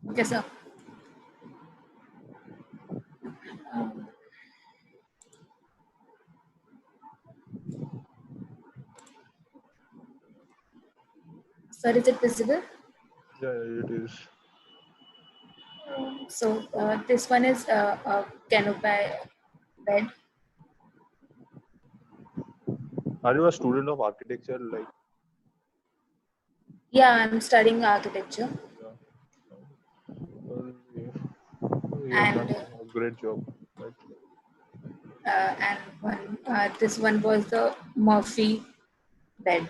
Okay, sir. Um, Sir, is it visible? Yeah, it is. So this one is a canopy bed. Are you a student of architecture? Like, Yeah, I'm studying architecture, yeah. Well, you have done and a great job. Right? this one was the Murphy bed.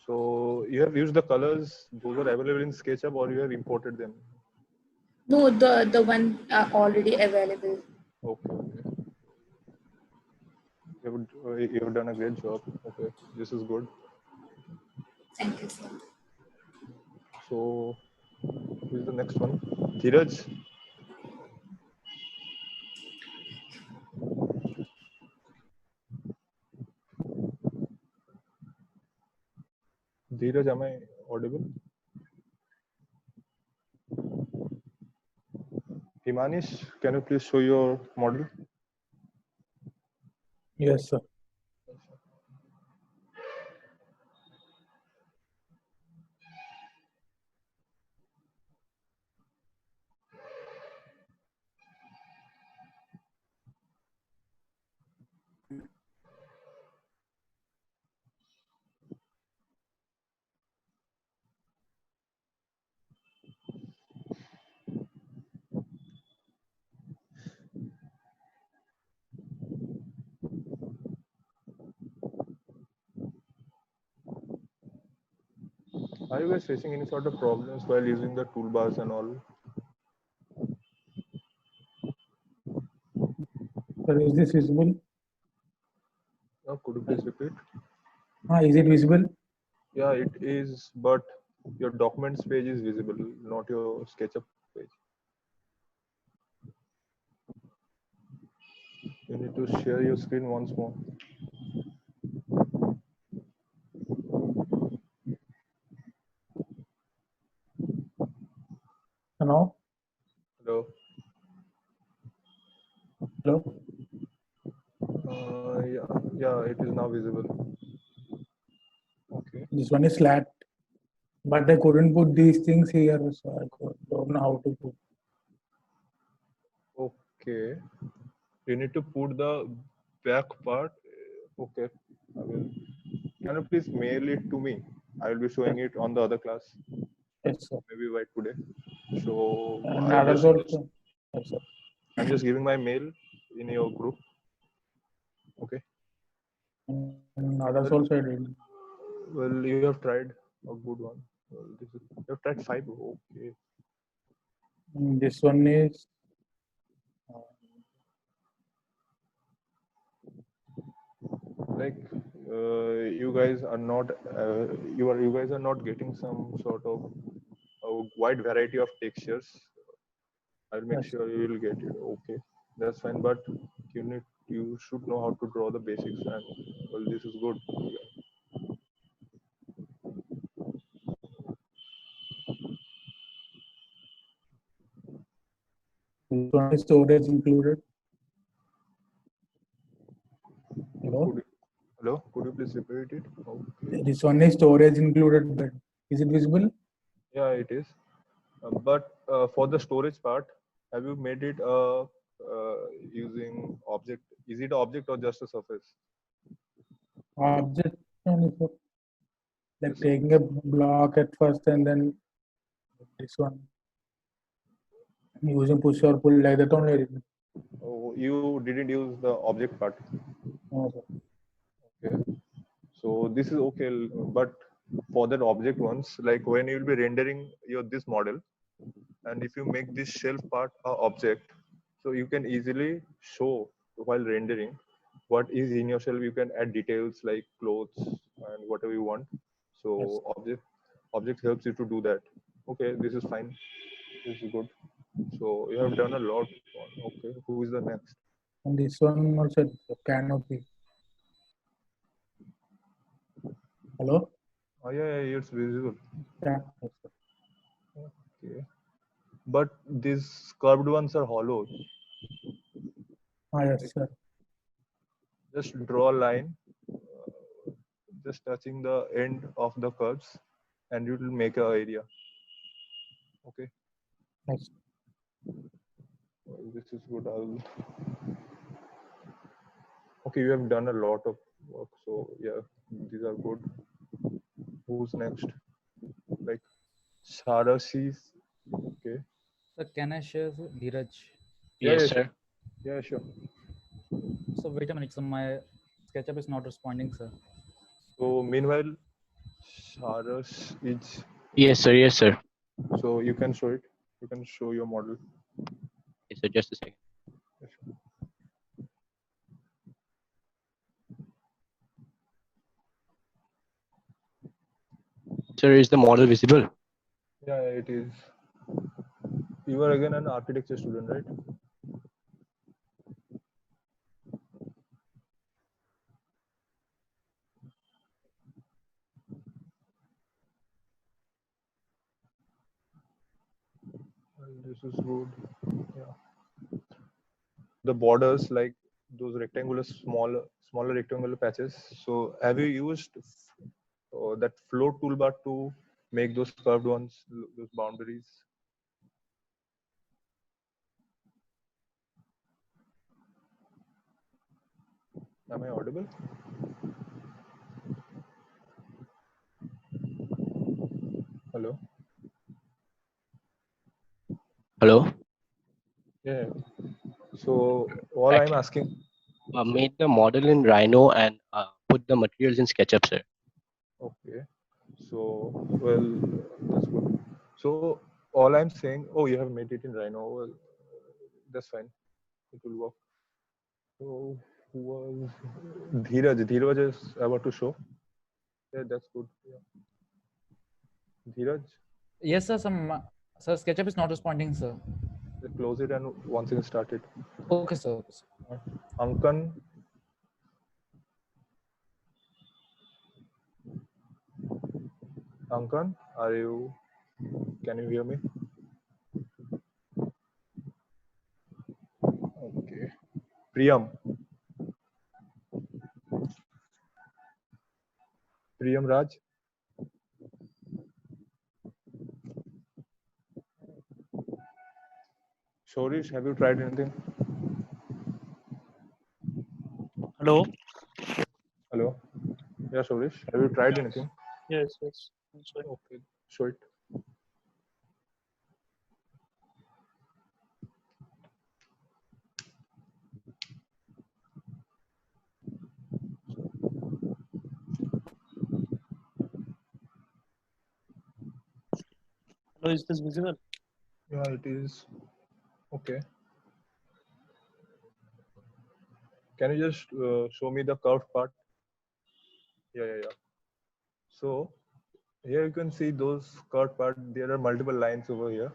So you have used the colors; those are available in SketchUp, or you have imported them. No, the one already available. Okay, okay. You have done a great job. Okay, this is good. Thank you, sir. So, who is the next one? Dheeraj. Dheeraj, am I audible? Himanish, can you please show your model? Yes, sir. Are you guys facing any sort of problems while using the toolbars and all? Sir, is this visible? Could you please repeat? Is it visible? Yeah, it is, but your documents page is visible, not your SketchUp page. You need to share your screen once more. No. Hello. Hello. Yeah, it is now visible. Okay. This one is flat, but I couldn't put these things here, so I don't know how to put. Okay. You need to put the back part. Okay. I will. Can you please mail it to me? I will be showing it on the other class, Yes, sir. maybe by today. So And I'll others just also. Yes, sir. I'm just giving my mail in your group. Okay. And others also I did. Well, you have tried a good one. Well, you have tried 5. Okay. And this one is Like you guys are not you guys are not getting some sort of a wide variety of textures. I'll make yes, sure you will get it. Okay, that's fine. But you should know how to draw the basics, and well, this is good. this one is storage included. Hello. Hello, could you please repeat it? Okay. This one is storage included, but is it visible? Yeah, it is. But for the storage part, have you made it using object? Is it object or just a surface? Object only, sir. Like Yes. taking a block at first and then this one using push or pull like that only. Oh, you didn't use the object part. No, sir. Okay. So this is okay, but for that object ones, like when you will be rendering your this model, and if you make this shelf part a object, so you can easily show while rendering what is in your shelf. You can add details like clothes and whatever you want. So Yes. object helps you to do that. Okay, this is fine. This is good. So you have done a lot. Okay, who is the next? And this one also canopy. Hello? Oh yeah, it's visible. Yeah. Yes, sir. these curved ones are hollow. Yes, sir. Just draw a line, just touching the end of the curves, and it will make an area. Okay. Yes. Well, this is good. Okay, you have done a lot of work, so yeah, these are good. Who's next? Like Sharashis. Okay. So can I share Dheeraj? Yeah, Yes, yeah, sir. Yeah, sure. So wait a minute. So my SketchUp is not responding, sir. So meanwhile, Sharash is. Yes, sir. Yes, sir. So you can show it. You can show your model. Yes, sir. Just a second. Sir, is the model visible? Yeah, it is. You are again an architecture student, right? And this is good. Yeah. The borders, like those rectangular, smaller rectangular patches. So have you used that float toolbar to make those curved ones, those boundaries? Am I audible? Hello? Hello. Yeah. So all I'm asking, Made the model in Rhino and put the materials in SketchUp, sir. okay. So, well, that's good. So all I'm saying, oh, you have made it in Rhino. Well, that's fine. It will work. So who was Dheeraj? Dheeraj is about to show. Yeah, that's good. Yeah. Dheeraj, Yes, sir. Sir, SketchUp is not responding, sir. close it and once again start it. Okay, sir. Ankan, Ankan, are you? Can you hear me? Okay. Priyam. Priyam Raj. Shorish, have you tried anything? Hello. Hello. Yeah, Shorish, have you tried anything? Yes, yes. I'm sorry. Okay, show it. Hello, is this visible? Yeah, it is. Okay. Can you just show me the curved part? Yeah. So here you can see those curved part. There are multiple lines over here.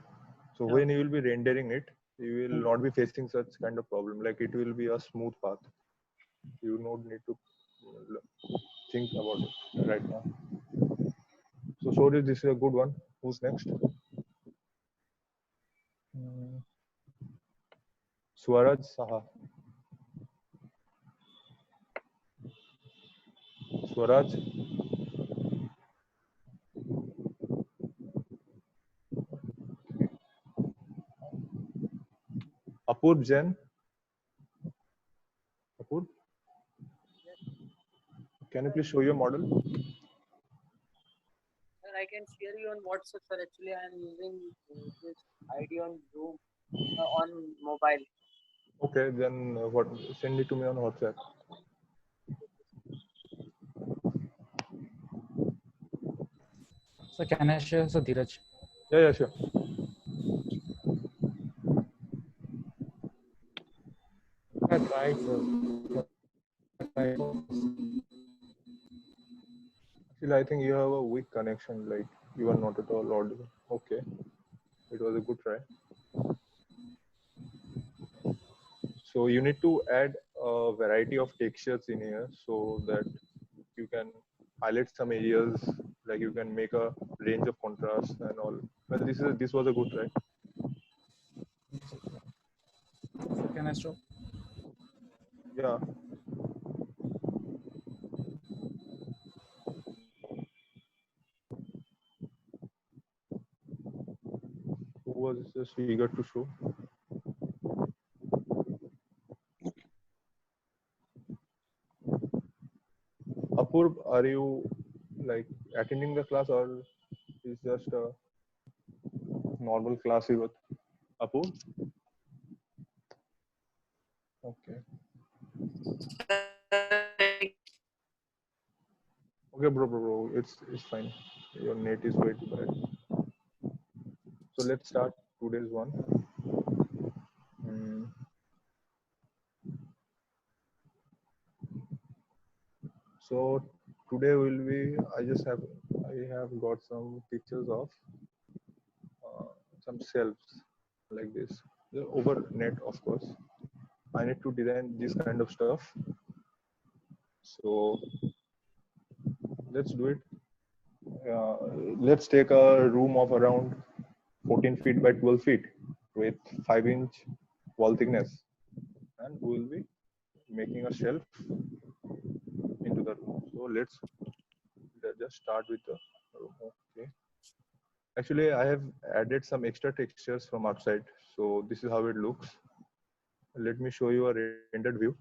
So Yeah. when you will be rendering it, you will not be facing such kind of problem. Like it will be a smooth path. You don't need to think about it right now. So sorry, this is a good one. Who's next? Swaraj Saha. Swaraj. Apurv Jain. Apurv. Can you please show your model? Sir, I can share you on WhatsApp, sir. Actually, I am using this ID on Zoom on mobile. Okay, then what? Send it to me on WhatsApp. So can I share, so Dheeraj? Yeah, sure. I tried, sir. Actually, I think you have a weak connection. Like you are not at all audible. Okay, it was a good try. So you need to add a variety of textures in here so that you can highlight some areas. Like you can make a range of contrast and all. But this was a good try. Can I stop? Yeah. Who was just eager to show? Apurv, are you like attending the class or is just a normal class you got? Apurv? Okay. Okay, bro. It's fine. Your net is way too bad. So let's start today's one. Hmm. So today will be. I have got some pictures of some shelves like this. They're over net, of course. I need to design this kind of stuff. So let's do it. Uh, let's take a room of around 14 feet by 12 feet with 5-inch wall thickness, and we'll be making a shelf into the room. So let's just start with the room. Okay. Actually, I have added some extra textures from outside. So this is how it looks. Let me show you a rendered view.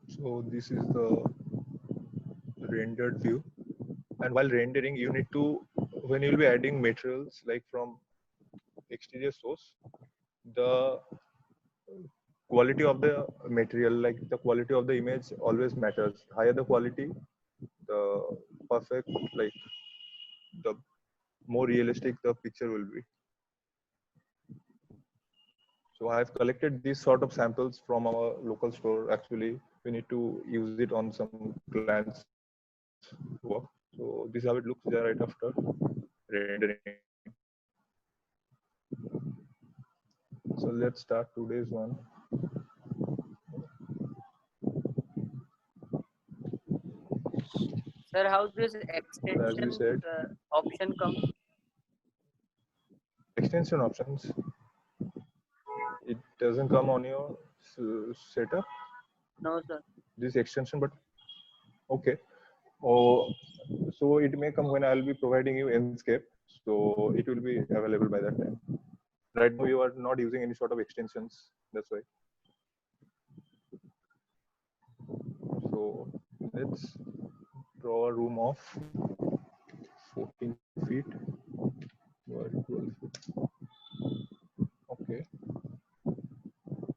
So this is the rendered view. And while rendering, you need to, when you'll be adding materials like from exterior source, the quality of the material, like the quality of the image always matters. Higher the quality, the perfect, like the more realistic the picture will be. So I have collected these sort of samples from our local store. Actually, we need to use it on some clients' work. So this is how it looks there right after rendering. So let's start today's one. Sir, how this As we extension said, option comes? extension options, it doesn't come on your setup, No, sir. this extension, but okay. Oh, so it may come when I'll be providing you Enscape. So it will be available by that time. Right now you are not using any sort of extensions. That's why. So let's draw a room of 14 feet by 12 feet. Okay.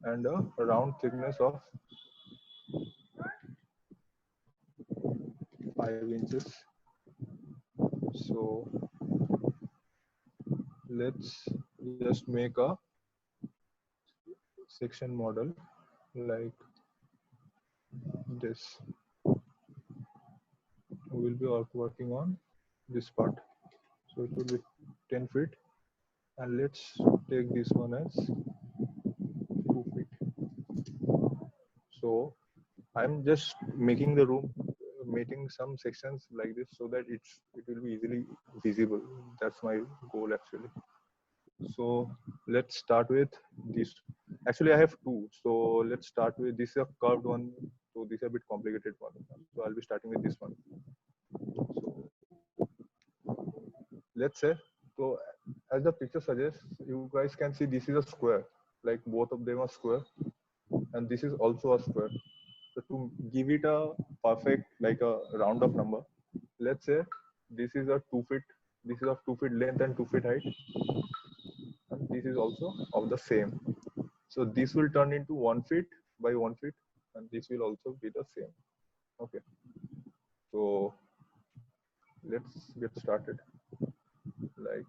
And a round thickness of 5 inches. So let's just make a section model like this. We'll be working on this part. So it will be 10 feet. And let's take this one as 2 feet. So I'm just making the room, making some sections like this so that it will be easily visible. That's my goal actually. So let's start with this. Actually, I have two. So let's start with this is a curved one. So this is a bit complicated one. So I'll be starting with this one. So let's say, so as the picture suggests, you guys can see this is a square. Like both of them are square, and this is also a square. So to give it a perfect, like a round of number, let's say this is a 2 feet. This is of 2 feet length and 2 feet height. And this is also of the same. So this will turn into 1 feet by 1 feet, and this will also be the same. Okay. So let's get started. Like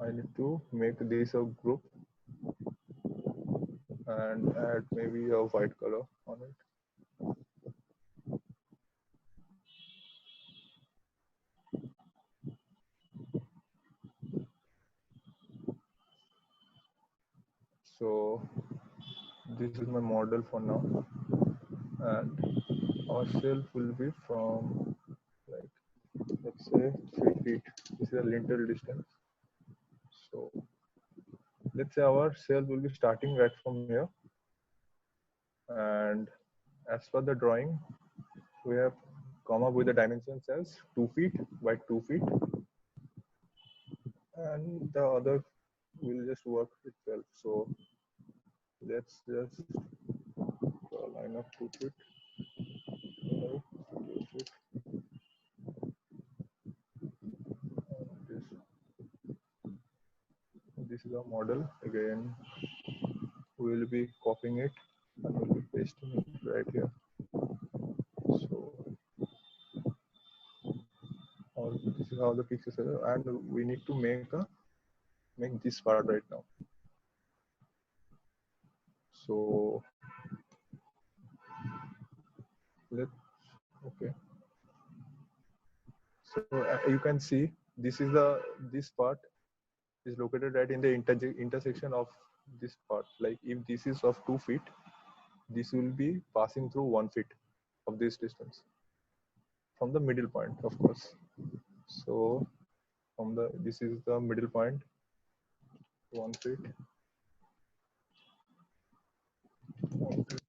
I need to make this a group and add maybe a white color on it. So this is my model for now, and our shelf will be from, like, let's say 3 feet. This is a lintel distance. So let's say our shelf will be starting right from here, and as per the drawing, we have come up with the dimensions as 2 feet by 2 feet, and the other will just work itself. So let's just draw a line of 2 feet, 2 feet, and this is our model. Again, we will be copying it and we'll be pasting it right here. So this is how the pixels are, and we need to make this part right now. So let's, okay. So you can see this part is located right in the intersection of this part. Like if this is of 2 feet, this will be passing through 1 feet of this distance from the middle point, of course. So this is the middle point, 1 feet, 1 feet,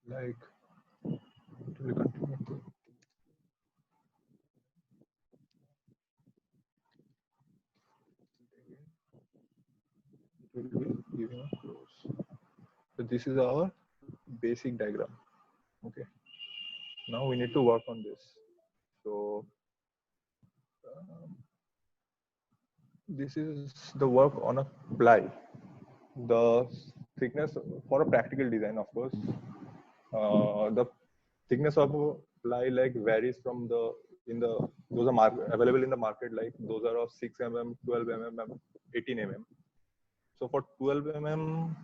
like it will continue to. It will be giving a close. So this is our basic diagram. Okay. Now we need to work on this. So this is the work on a ply. The thickness for a practical design, of course. The thickness of a ply like varies from those are available in the market, like those are of 6 mm, 12 mm, 18 mm. So for 12 mm,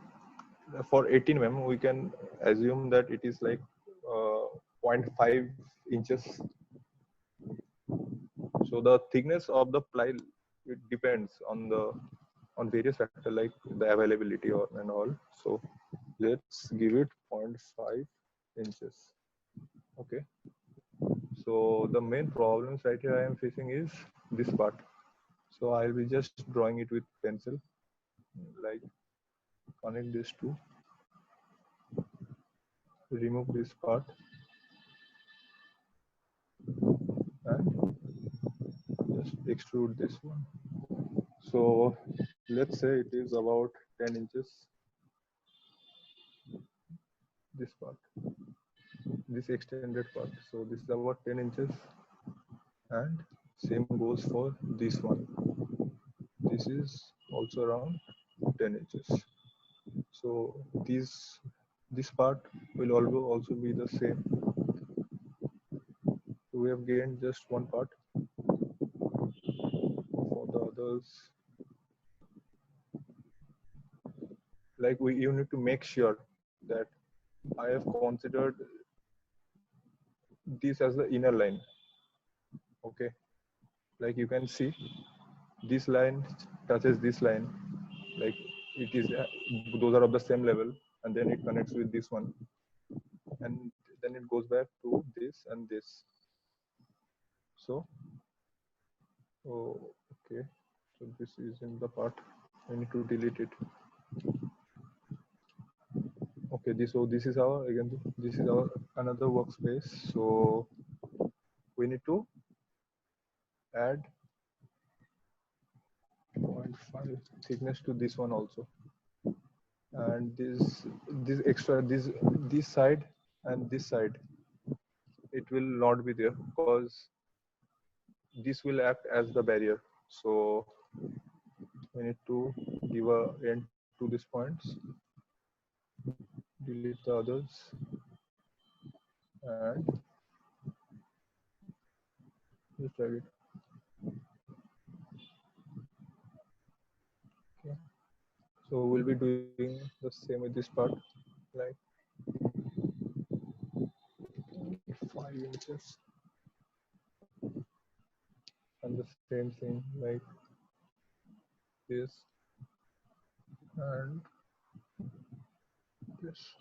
for 18 mm, we can assume that it is like 0.5 inches. So the thickness of the ply, it depends on various factors like the availability and all. So let's give it 0.5 inches. Okay. So the main problems right here I am facing is this part. So I'll be just drawing it with pencil, like connect these two, remove this part, and just extrude this one. So let's say it is about 10 inches, this part, this extended part. So this is about 10 inches, and same goes for this one. This is also around 10 inches. So this part will also be the same. So we have gained just one part. For the others, like you need to make sure that I have considered this as the inner line. Okay, like you can see this line touches this line, like it is those are of the same level, and then it connects with this one, and then it goes back to this and this. So okay, so this is in the part, I need to delete it. Okay, this is our, again, this is our another workspace. So we need to add 0.5 thickness to this one also, and this extra this side and this side, it will not be there because this will act as the barrier. So we need to give a end to these points, delete the others, and just drag it. Okay. So we'll be doing the same with this part, like 5 inches, and the same thing like this, and Yes.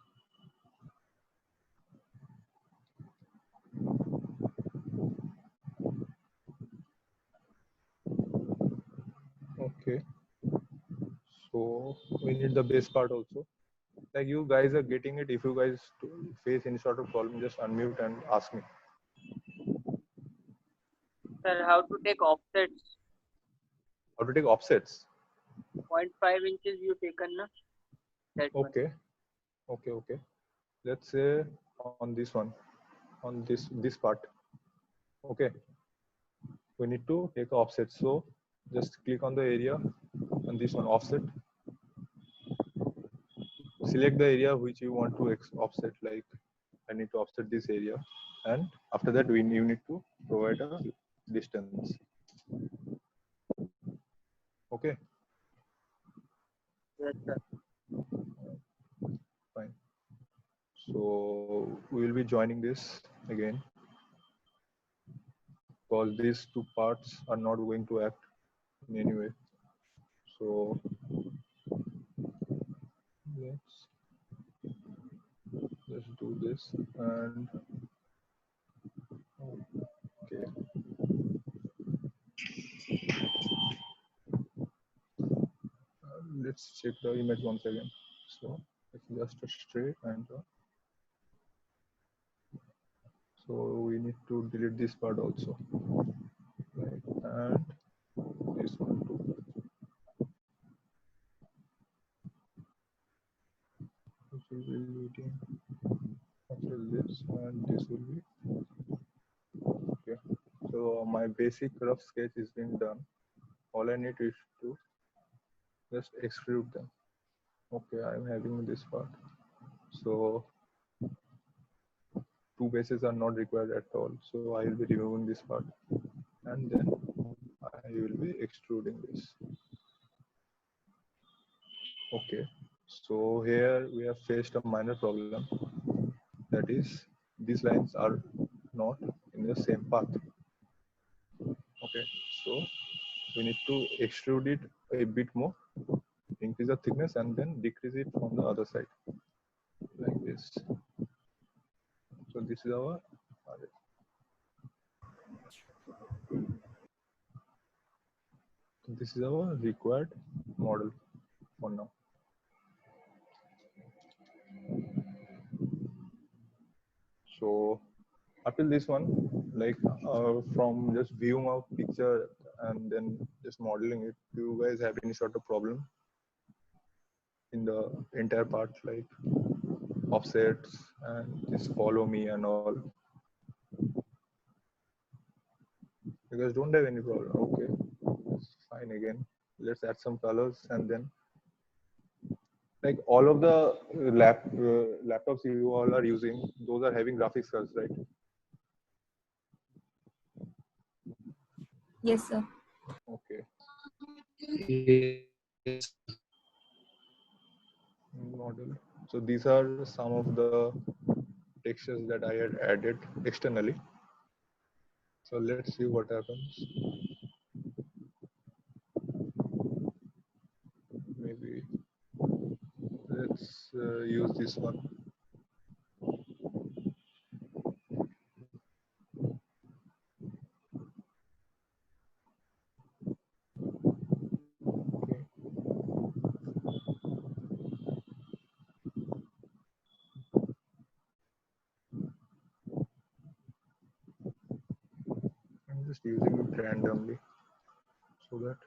Okay. So we need the base part also. Like you guys are getting it. If you guys face any sort of problem, just unmute and ask me. Sir, how to take offsets? How to take offsets? 0.5 inches you taken, na? That one. Okay. Okay. Let's say on this one, on this part. Okay. We need to take offset. So just click on the area on this one, offset. Select the area which you want to offset. Like I need to offset this area, and after that you need to provide a distance. Okay. Yes, sir. Fine. So we will be joining this again because these two parts are not going to act in any way. So let's do this and okay. Let's check the image once again. So it's just a straight and so we need to delete this part also. Right, and this one too. This will be deleting after this, and this will be okay. So my basic rough sketch is being done. All I need is to just extrude them. Okay, I'm having this part. So two bases are not required at all. So I will be removing this part, and then I will be extruding this. Okay, so here we have faced a minor problem. That is, these lines are not in the same path. Okay, so we need to extrude it a bit more, increase the thickness, and then decrease it from the other side, like this. So this is our required model for now. So until this one, like from just viewing a picture and then just modeling it, do you guys have any sort of problem in the entire part, like offsets and just follow me and all? You guys don't have any problem. Okay, that's fine. Again, let's add some colors, and then like all of the laptops you all are using, those are having graphics cards, right? Yes, sir. Okay. Model. So these are some of the textures that I had added externally. So let's see what happens. Maybe let's use this one. Okay. I'm just using it randomly so that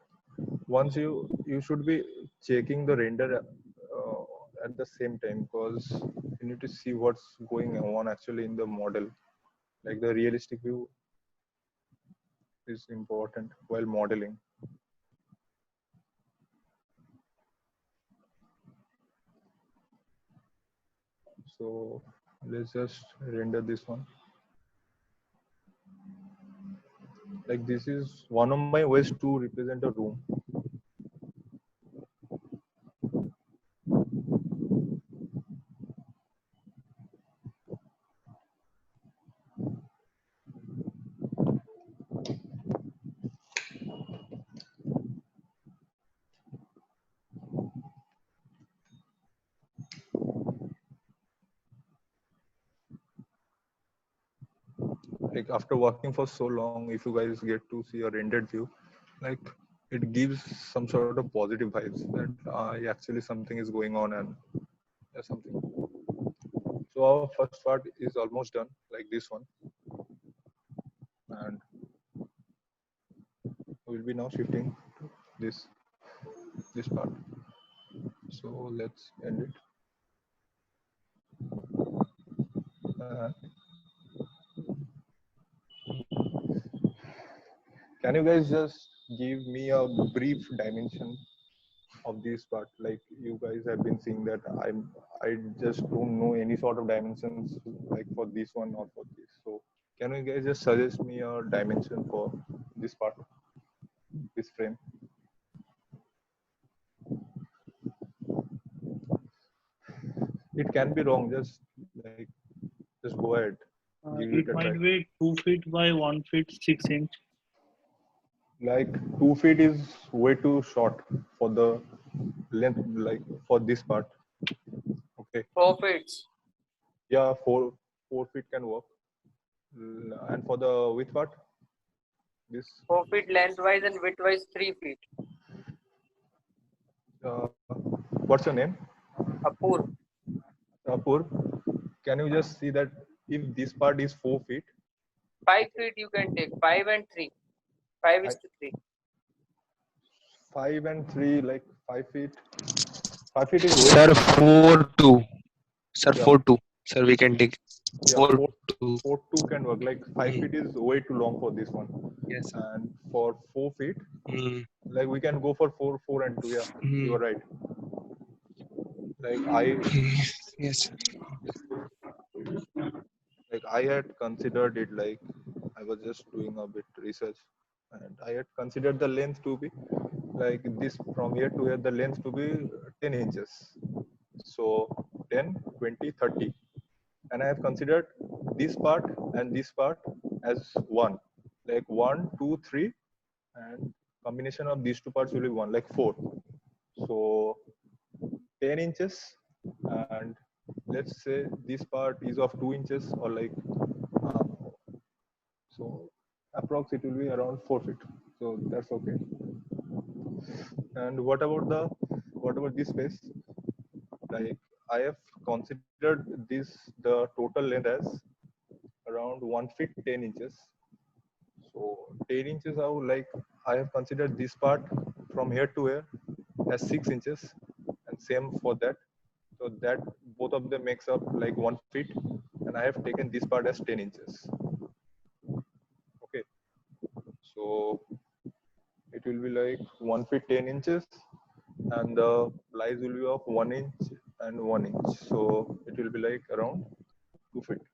once you should be checking the render at the same time, because you need to see what's going on actually in the model. Like the realistic view is important while modeling. So let's just render this one. Like this is one of my ways to represent a room. like after working for so long, if you guys get to see a rendered view, like it gives some sort of positive vibes that actually something is going on and there's something. So our first part is almost done, like this one, and we'll be now shifting to this part. So let's end it. Can you guys just give me a brief dimension of this part? Like you guys have been seeing that I just don't know any sort of dimensions like for this one or for this. So can you guys just suggest me a dimension for this part, this frame? It can be wrong. Just go ahead. Give It it a try. might be 2 feet by 1 feet 6 inch. Like 2 feet is way too short for the length, like for this part. Okay. 4 feet. Yeah, 4 feet can work. And for the width part, this 4 feet lengthwise and widthwise 3 feet. what's your name? Apur. Apur. Can you just see that if this part is 4 feet, 5 feet you can take. 5 and 3. 5 is to 3. 5 and 3, like 5 feet. 5 feet is Sir, 4-2. Sir, Yeah. 4-2. Sir, we can take Yeah, 4-2. 4-2 can work. Like 5 feet is way too long for this one. Yes. And for 4 feet, Mm. like we can go for 4 and 2. Yeah, you are right. Like Yes. I had considered it, like I was just doing a bit research, and I had considered the length to be like this from here to here, the length to be 10 inches. So 10, 20, 30. And I have considered this part and this part as one, like 1, 2, 3, and combination of these two parts will be 1, like 4. So 10 inches, and let's say this part is of 2 inches, or like so approx it will be around 4 feet. So that's okay. And what about this space? Like I have considered the total length as around 1 feet 10 inches. So 10 inches out, like I have considered this part from here to here as 6 inches, and same for that. So that both of them makes up like 1 feet, and I have taken this part as 10 inches. Okay. So it will be like 1 feet 10 inches, and the lies will be of 1 inch and 1 inch. So it will be like around 2 feet.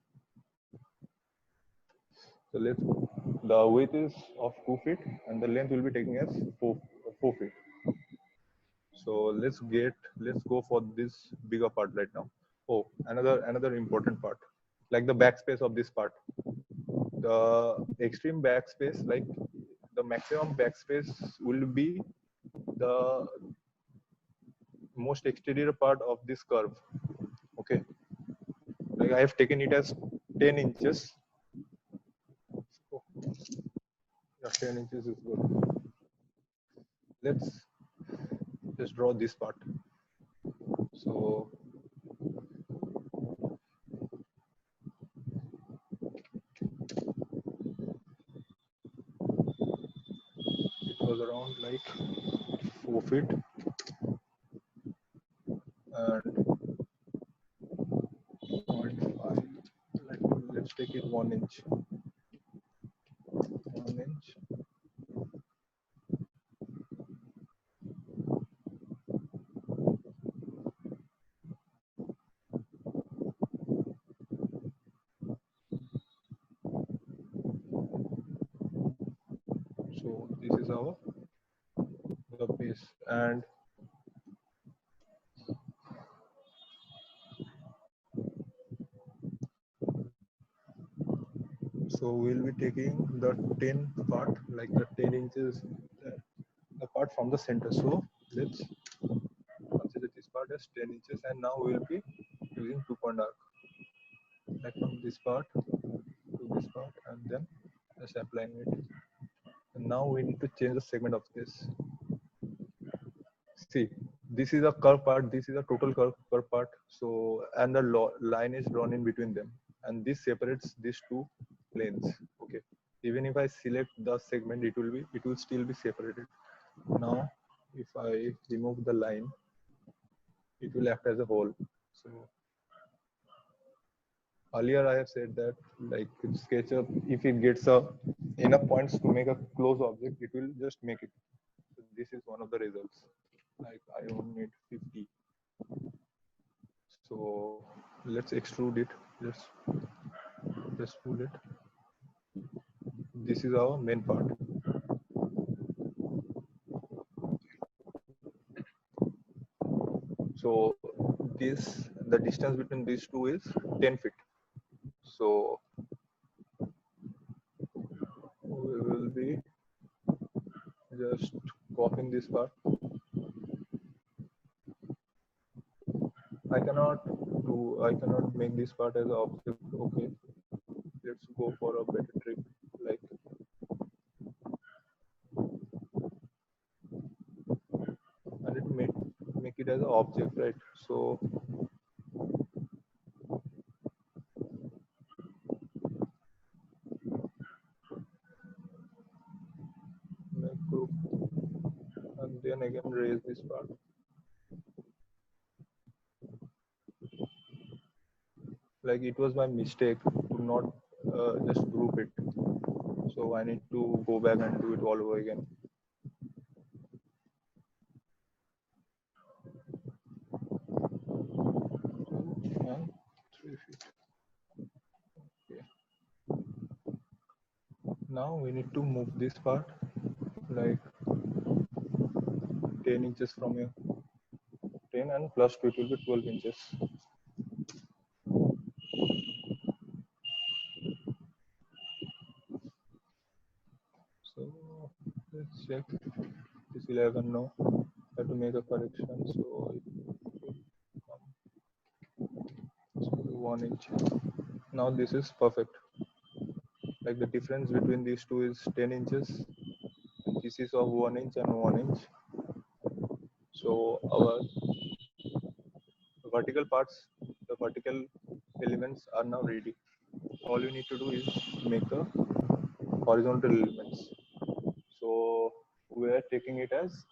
So the width is of 2 feet, and the length will be taking as 4 feet. So let's go for this bigger part right now. Oh, another important part, like the backspace of this part. The extreme backspace, like the maximum backspace will be the most exterior part of this curve. Okay, like I have taken it as 10 inches. Oh, yeah, 10 inches is good. Let's just draw this part. So it was around like 4 feet, and 0.5. Let's take it 1 inch. 1 inch. So this is the base, and so we'll be taking the 10 part, like the 10 inches, the part from the center. So let's consider this part as 10 inches, and now we'll be using 2-point arc, like from this part to this this part and then just applying it. And now we need to change the segment of this. See, this is a curve part, this is a total curve part. So, and the line is drawn in between them, and this separates these two planes. Okay. Even if I select the segment, it will still be separated. Now, if I remove the line, it will act as a whole. So earlier I have said that like SketchUp, if it gets enough points to make a close object, it will just make it. So this is one of the results. Like I only need 50. So let's extrude it. Let's pull it. This is our main part. So the distance between these two is 10 feet. So we will be just copying this part. I cannot make this part as an object. Okay, let's go for a better trick. Like I need to make it as an object, right? So make group and then again raise this part. Like it was my mistake to not just group it. So I need to go back and do it all over again. And 3 feet. Okay. Now we need to move this part like 10 inches from here. 10 and plus 2, it will be 12 inches. So let's check. This 11 no. I have to make a correction. So it will come 1 inch. Now this is perfect. Like the difference between these two is 10 inches. This is of 1 inch and 1 inch. So our vertical parts, the vertical elements are now ready. All you need to do is make the horizontal elements. So we are taking it as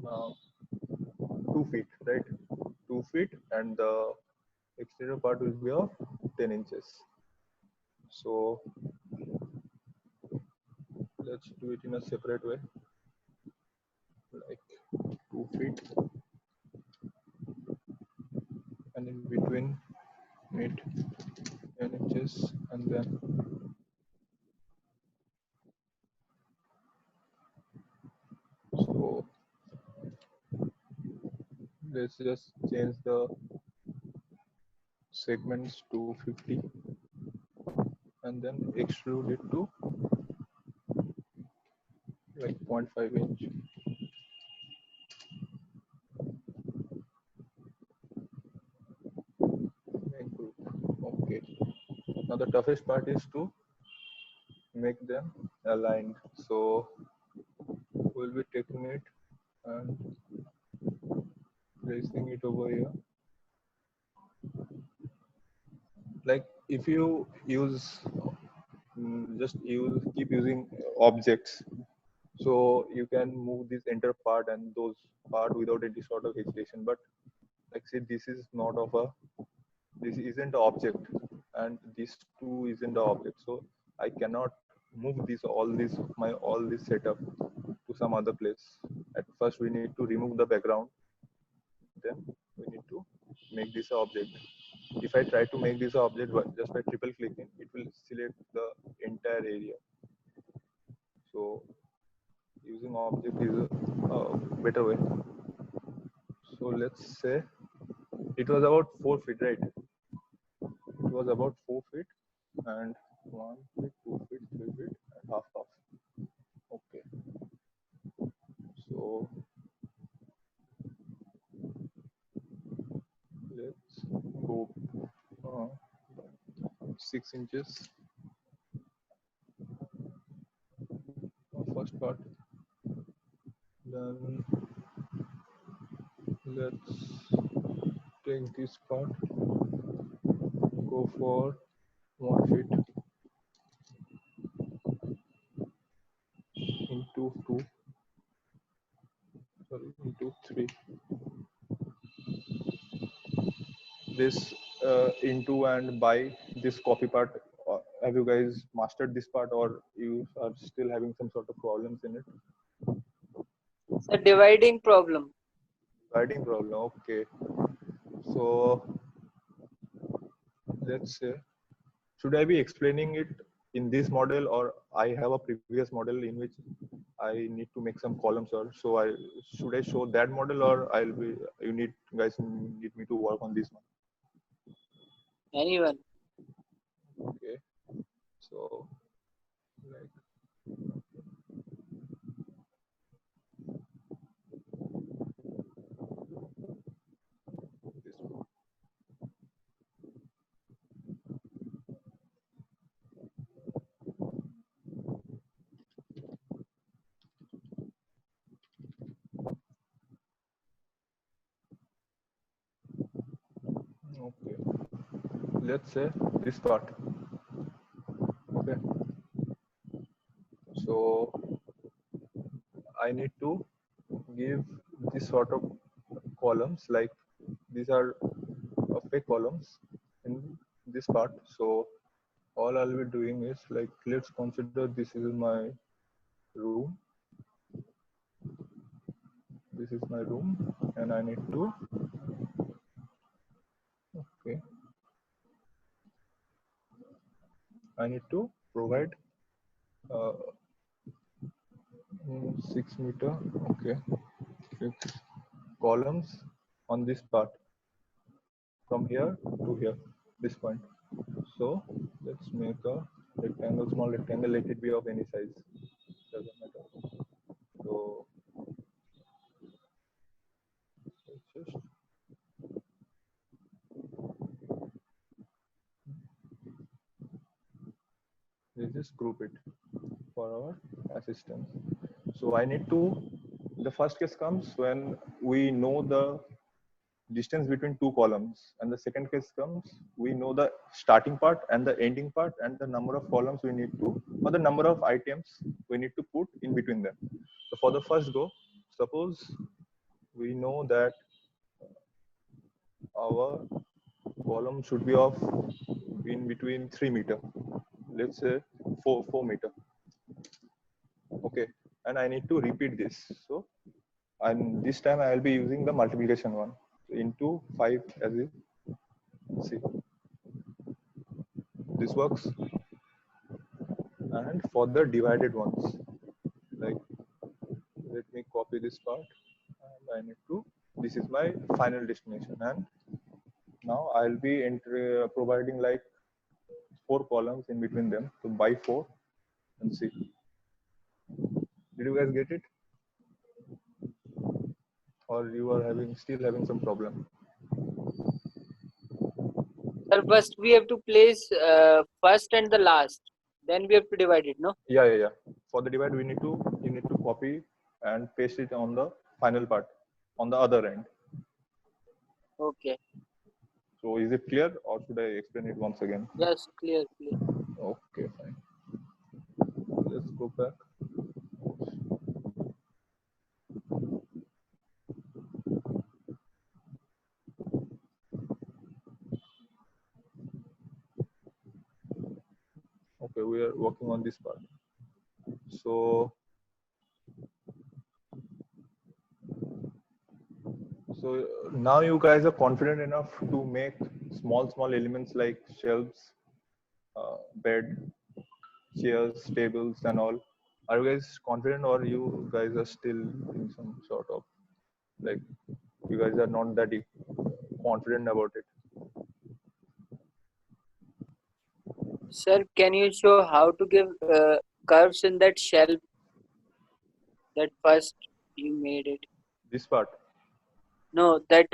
2 feet, right? 2 feet, and the exterior part will be of 10 inches. So let's do it in a separate way, like 2 feet, and in between it 10 inches, and then so let's just change the segments to 50 and then extrude it to like 0.5 inch. Okay. Now the toughest part is to make them aligned. So we'll be taking it and placing it over here. Like if you use keep using objects, so you can move this entire part and those part without any sort of hesitation. But like say this isn't an object, and this too isn't the object. So I cannot move all this setup to some other place. At first we need to remove the background, then we need to make this object. If I try to make this object just by triple clicking, it will select the entire area. So using object is a better way. So let's say it was about 4 feet, right? It was about 4 feet and 1 feet, 2 feet, 3 feet, and half. Okay. So let's go 6 inches first part. Then let's take this part, go for 1 feet into 2, sorry, into 3. This into and by this copy part, have you guys mastered this part, or you are still having some sort of problems in it? It's a dividing problem. Dividing problem, okay. So let's say, should I be explaining it in this model, or I have a previous model in which I need to make some columns, or so I should I show that model, or you guys need me to work on this one? Anyone? Okay, so like this one. Okay, let's say this part. Okay, so I need to give this sort of columns, like these are fake columns in this part. So all I'll be doing is, like, let's consider this is my room. This is my room, and I need to, okay, I need to provide 6 meter, okay, 6 columns on this part from here to here, this point. So let's make a rectangle, small rectangle, let it be of any size, doesn't matter. So let's just group it for our assistance. So I need to, the first case comes when we know the distance between two columns, and the second case comes we know the starting part and the ending part and the number of columns we need to, or the number of items we need to put in between them. So for the first go, suppose we know that our column should be of in between 3 meter, let's say 4 meter, okay, and I need to repeat this. So, and this time I will be using the multiplication one, into 5, as you see. This works. And for the divided ones, like, let me copy this part, and I need to, this is my final destination, and now I'll be providing like 4 columns in between them. So by 4, and see. Did you guys get it? Or you are still having some problem? Sir, first we have to place first and the last. Then we have to divide it, no? Yeah. For the divide, you need to copy and paste it on the final part, on the other end. Okay. So is it clear, or should I explain it once again? Yes, clear. Okay, fine. Let's go back. Okay, we are working on this part. So now you guys are confident enough to make small elements like shelves, bed, chairs, tables, and all. Are you guys confident, or you guys are still in some sort of, like, you guys are not that confident about it? Sir, can you show how to give curves in that shelf that first you made it? This part, No, that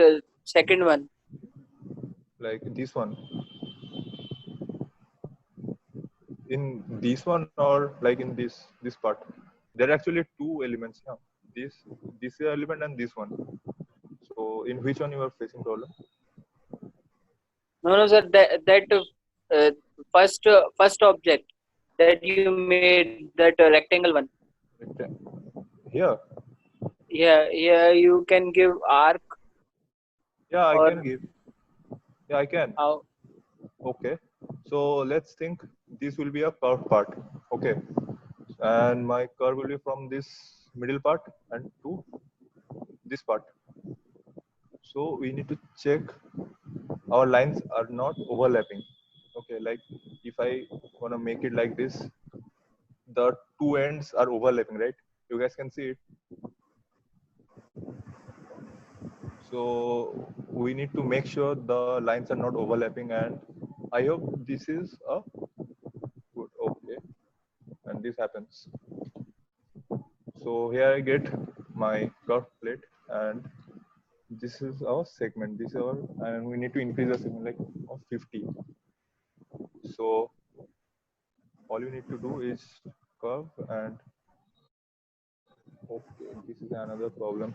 second one. like this one. In this one, or like in this part? There are actually two elements now. This element and this one. So in which one you are facing problem? No, sir. First object that you made, that rectangle one. Here. Yeah, you can give arc. Yeah, I Or- can give. Yeah, I can. How? Okay. So let's think this will be a curved part. Okay. And my curve will be from this middle part and to this part. So we need to check our lines are not overlapping. Okay, like if I want to make it like this, the two ends are overlapping, right? You guys can see it. So we need to make sure the lines are not overlapping, and I hope this is a good. Okay, and this happens. So here I get my curved plate, and this is our segment. This is our, and we need to increase the segment like of 50. So all you need to do is curve, and okay, this is another problem.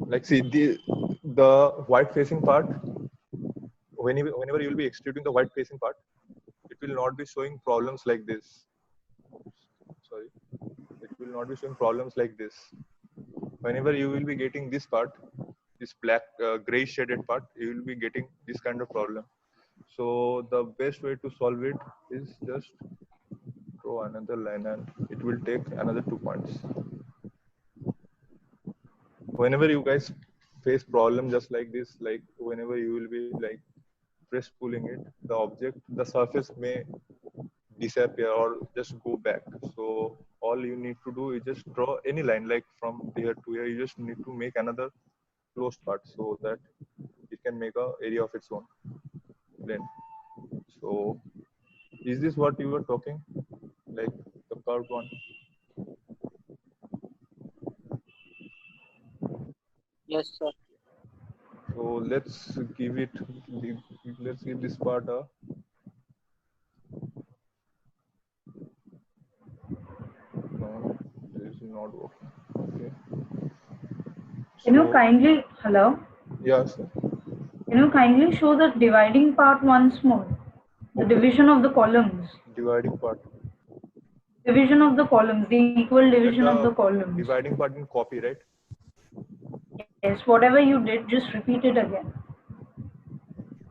Like see the white facing part, whenever you will be extruding the white facing part, it will not be showing problems like this. Sorry, it will not be showing problems like this. Whenever you will be getting this part, this black gray shaded part, you will be getting this kind of problem. So the best way to solve it is just draw another line, and it will take another 2 points. Whenever you guys face problem just like this, like whenever you will be like press pulling it, the object, the surface may disappear or just go back. So all you need to do is just draw any line, like from here to here. You just need to make another closed part so that it can make a area of its own. Then, so is this what you were talking, like the curved one? Yes, sir. So let's give it. Let's give this part a. No, this is not working. Okay. Can you So- kindly, hello? Yeah, sir. Can you kindly show the dividing part once more? The Okay. division of the columns. Dividing part. Division of the columns, the equal division of the the columns. Dividing part in copy, right? Yes, whatever you did, just repeat it again.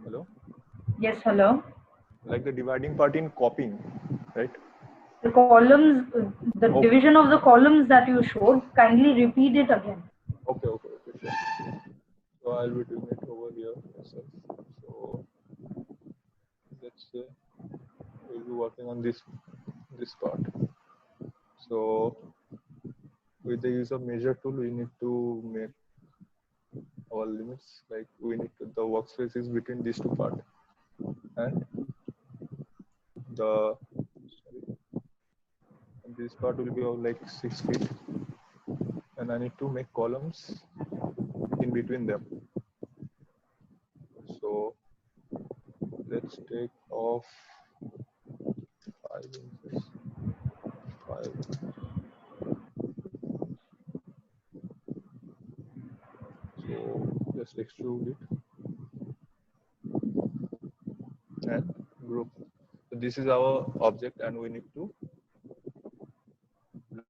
Hello? Yes, hello? Like the dividing part in copying, right? The columns, the Okay. division of the columns that you showed, kindly repeat it again. Okay, sure. So I'll be doing it over here myself. So let's say we'll be working on this part. So with the use of measure tool, we need to make our limits. Like we need to, the workspace is between these two parts, and this part will be of like 6 feet, and I need to make columns in between them. So let's take off 5 inches. 5. So just extrude it and group. So this is our object, and we need to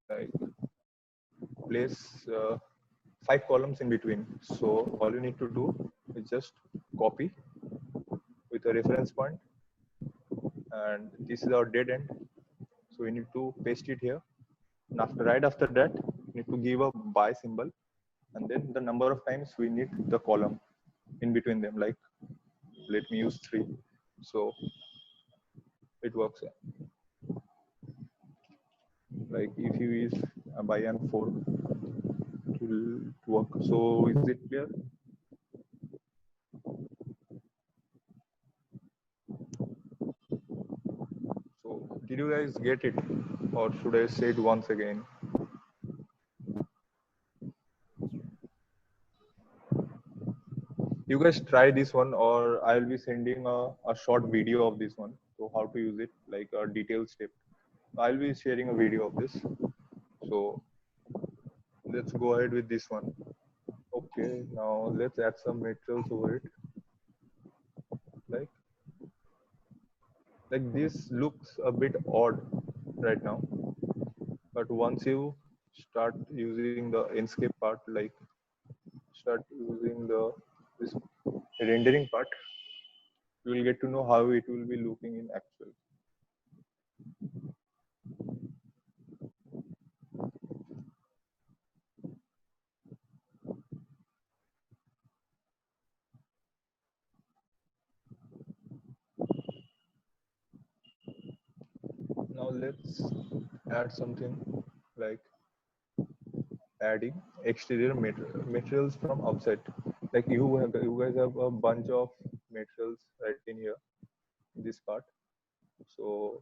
like place 5 columns in between. So all you need to do is just copy with a reference point, and this is our dead end. So we need to paste it here. And right after that, we need to give a by symbol, and then the number of times we need the column in between them. Like let me use 3. So it works. Like if you use a by and 4, it will work. So is it clear? So did you guys get it, or should I say it once again? You guys try this one, or I'll be sending a short video of this one. So how to use it, like a detailed step. I'll be sharing a video of this. So let's go ahead with this one. Okay, now let's add some materials over it. Like this looks a bit odd right now, but once you start using the Inkscape part, like start using this rendering part, you will get to know how it will be looking in actual. Now let's add something like adding exterior materials from outside. Like you guys have a bunch of materials right in here, this part. So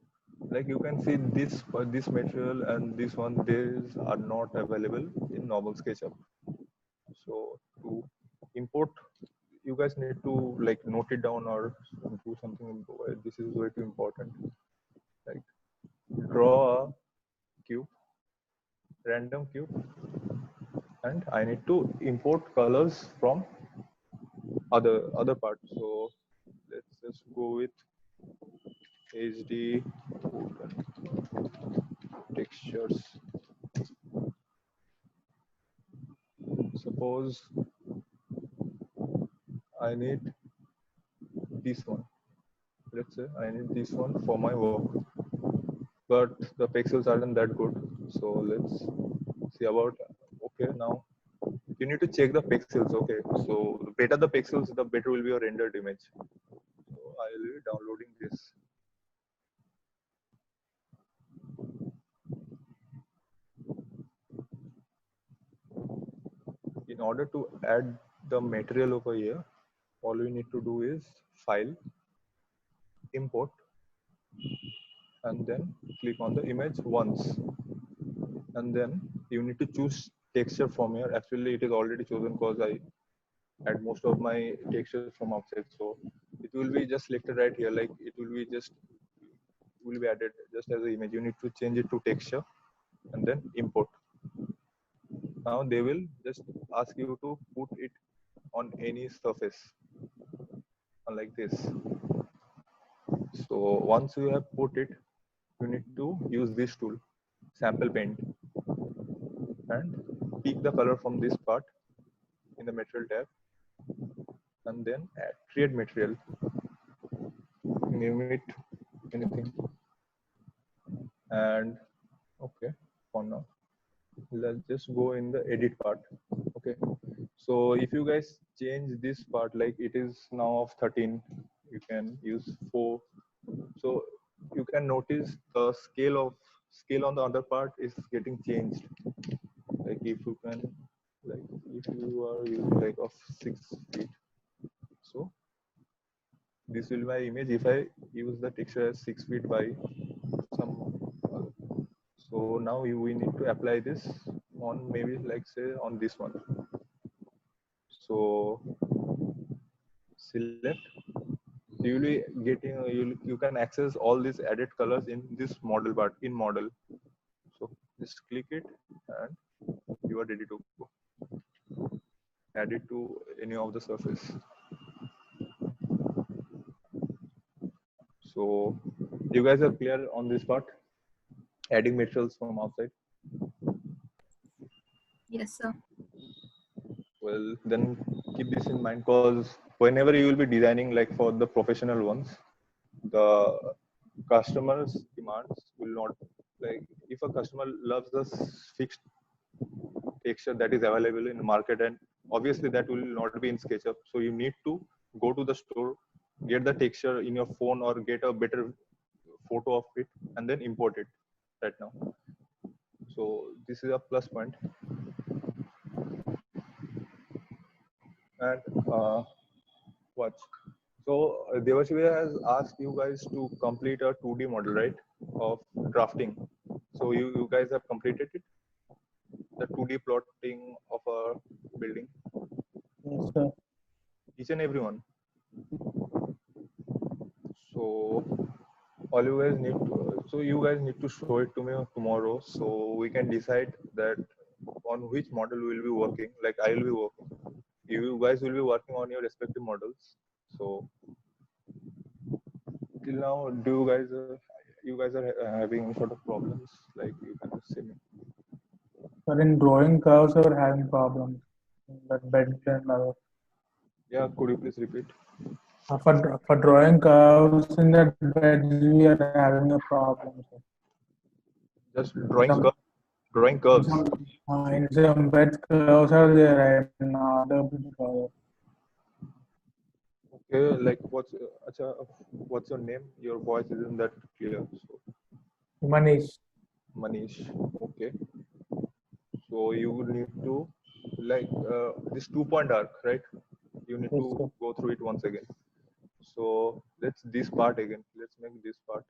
like you can see this material and this one, these are not available in normal SketchUp. So to import, you guys need to like note it down or do something. This is way too important. Like draw a cube, random cube, and I need to import colors from other parts. So let's just go with HD textures. Suppose I need this one. Let's say I need this one for my work, but the pixels aren't that good. So let's see about, okay, now you need to check the pixels. Okay, so the better the pixels, the better will be your rendered image. So I'll be downloading this. In order to add the material over here, all we need to do is file, import, and then click on the image once. And then you need to choose texture from here. Actually, it is already chosen because I had most of my textures from outside. So it will be just selected right here. Like it will be added just as an image. You need to change it to texture and then import. Now they will just ask you to put it on any surface, like this. So once you have put it, you need to use this tool, sample paint, and pick the color from this part in the material tab, and then create material, name it anything, and okay, for now let's just go in the edit part. Okay, so if you guys change this part, like it is now of 13, you can use 4. So you can notice the scale on the other part is getting changed. Like if you can, like if you are using like of 6 feet, so this will be my image if I use the texture as 6 feet by some. So now we need to apply this on maybe like say on this one. So select. You will be getting you can access all these added colors in this model part in model. So just click it and you are ready to go. Add it to any of the surface. So you guys are clear on this part, adding materials from outside? Yes, sir. Well, then keep this in mind, because whenever you will be designing, like for the professional ones, the customer's demands will not, like if a customer loves the fixed texture that is available in the market, and obviously that will not be in SketchUp. So you need to go to the store, get the texture in your phone or get a better photo of it and then import it right now. So this is a plus point. And watch. So Devashiva has asked you guys to complete a 2D model, right, of drafting. So you guys have completed it, the 2D plotting of a building. Yes, sir. Each and every one. So all you guys need to, So you guys need to show it to me tomorrow, so we can decide that on which model we will be working. Like I will be working. You guys will be working on your respective models. So till now, you guys are having any sort of problems? Like you can just say me. But in drawing curves, we're having problems. But beds and other. Yeah, could you please repeat? For drawing curves in the beds, we are having a problem. Sir. Just drawing Some- drawing curves. In some beds, curves are there. I'm not able to draw it. Okay, like what's your name? Your voice isn't that clear. So Manish. Manish. Okay. So you would need to like this 2-point arc, right? You need Yes, to sir. go through it once again. So let's this part again. Let's make this part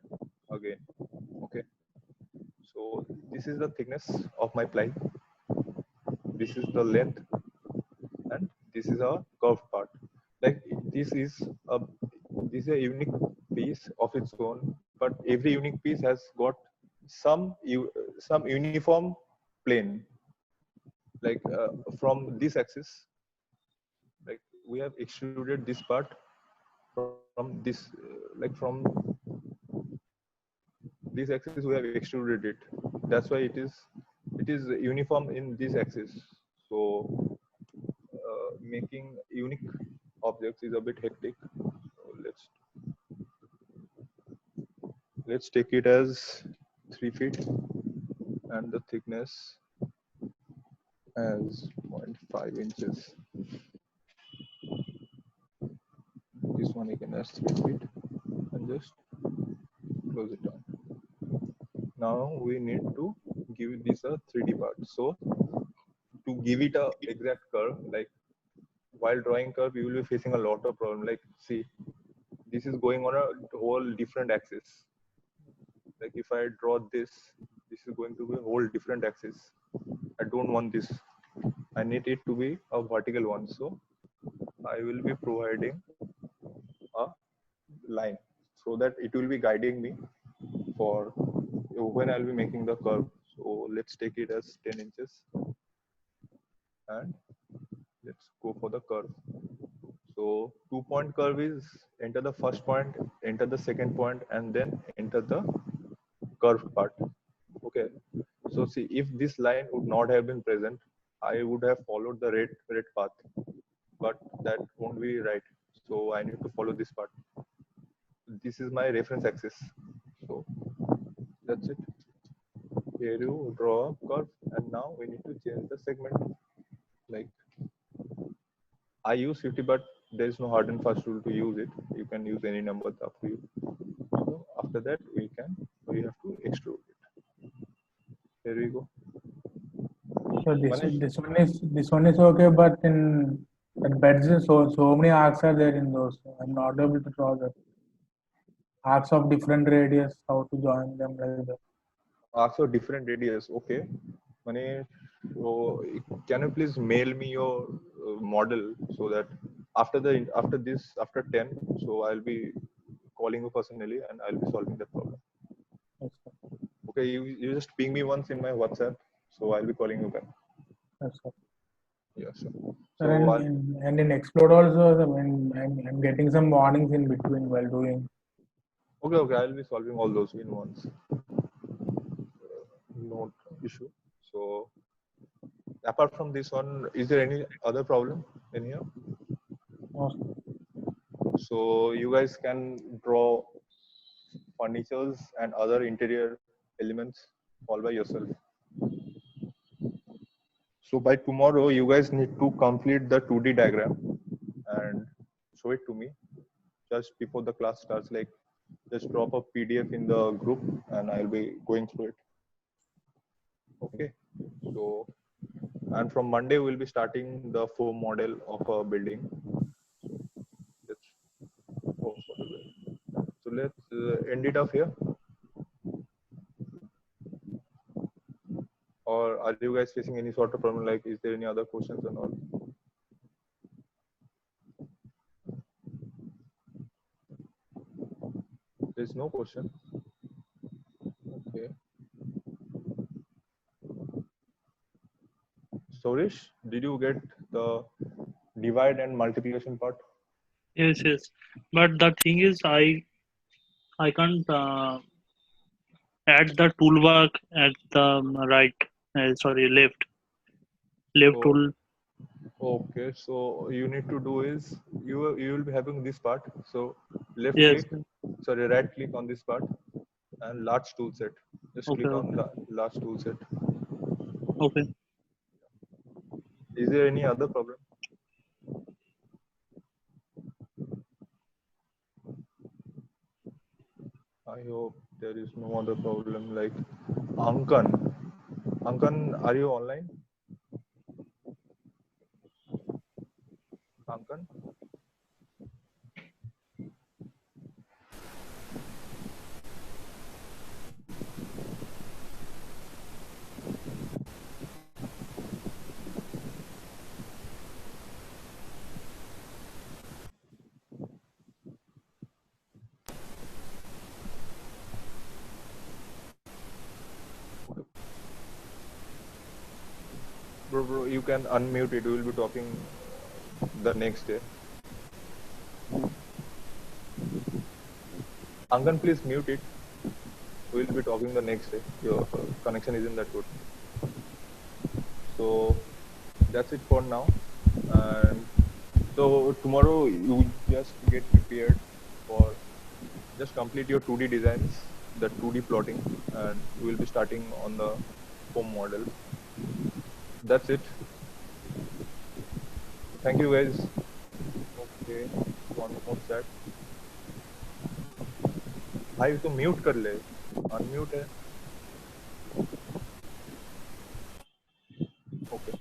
again. Okay. So this is the thickness of my ply. This is the length, and this is a curved part. Like this is a unique piece of its own, but every unique piece has got some uniform plane. Like from this axis, like we have extruded this part from this, like from this axis we have extruded it. That's why it is uniform in this axis. So making unique objects is a bit hectic. So let's take it as 3 feet and the thickness as 0.5 inches. This one again as 3 feet and just close it down. Now we need to give this a 3D part. So to give it a exact curve, like while drawing curve, you will be facing a lot of problem. Like see, this is going on a whole different axis. Like if I draw this is going to be a whole different axis. I don't want this. I need it to be a vertical one. So I will be providing a line so that it will be guiding me for when I'll be making the curve. So let's take it as 10 inches and let's go for the curve. So 2-point curve is enter the first point, enter the second point, and then enter the curved part. Okay. So see, if this line would not have been present, I would have followed the red path, but that won't be right. So I need to follow this part. This is my reference axis. So that's it. Here you draw a curve, and now we need to change the segment. Like I use 50, but there is no hard and fast rule to use it. You can use any number up to you. So after that, we have to extrude it. Here we go. So Manish? this one is okay, but in the beds, so many arcs are there in those. I'm not able to draw the arcs of different radius. How to join them like that? Arcs of different radius. Okay. Manish, so can you please mail me your model so that after 10, so I'll be calling you personally and I'll be solving that problem. Yes, sir. Okay, you just ping me once in my WhatsApp, so I'll be calling you back. Yes, sir. Yeah, sure. Sir, So and in Explode also, when I'm getting some warnings in between while doing. okay, I'll be solving all those in once. No issue. So apart from this one, is there any other problem in here? No, So you guys can draw furnitures and other interior elements all by yourself. So by tomorrow, you guys need to complete the 2D diagram and show it to me just before the class starts. Like just drop a PDF in the group and I'll be going through it. Okay. So, and from Monday, we'll be starting the foam model of a building. So let's end it off here. Or are you guys facing any sort of problem? Like, is there any other questions or not? There's no question. Sorish, did you get the divide and multiplication part? Yes, yes. But the thing is, I can't add the toolbar at the right. Sorry, left Oh, tool. okay, so you need to do is you will be having this part. So left Yes. click, sorry, right click on this part and large tool set. Just Okay. click on Okay. large tool set. Okay. Is there any other problem? I hope there is no other problem. Like Ankan, are you online? Ankan? Bro, you can unmute it. We will be talking the next day. Angan, please mute it. We will be talking the next day. Your connection isn't that good. So that's it for now. And so tomorrow you just get prepared for just complete your 2D designs, the 2D plotting, and we will be starting on the foam model. That's it. Thank you guys. Okay, one more chat. भाई तो mute कर ले, unmute है. Okay.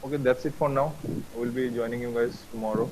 Okay, that's it for now. We'll be joining you guys tomorrow.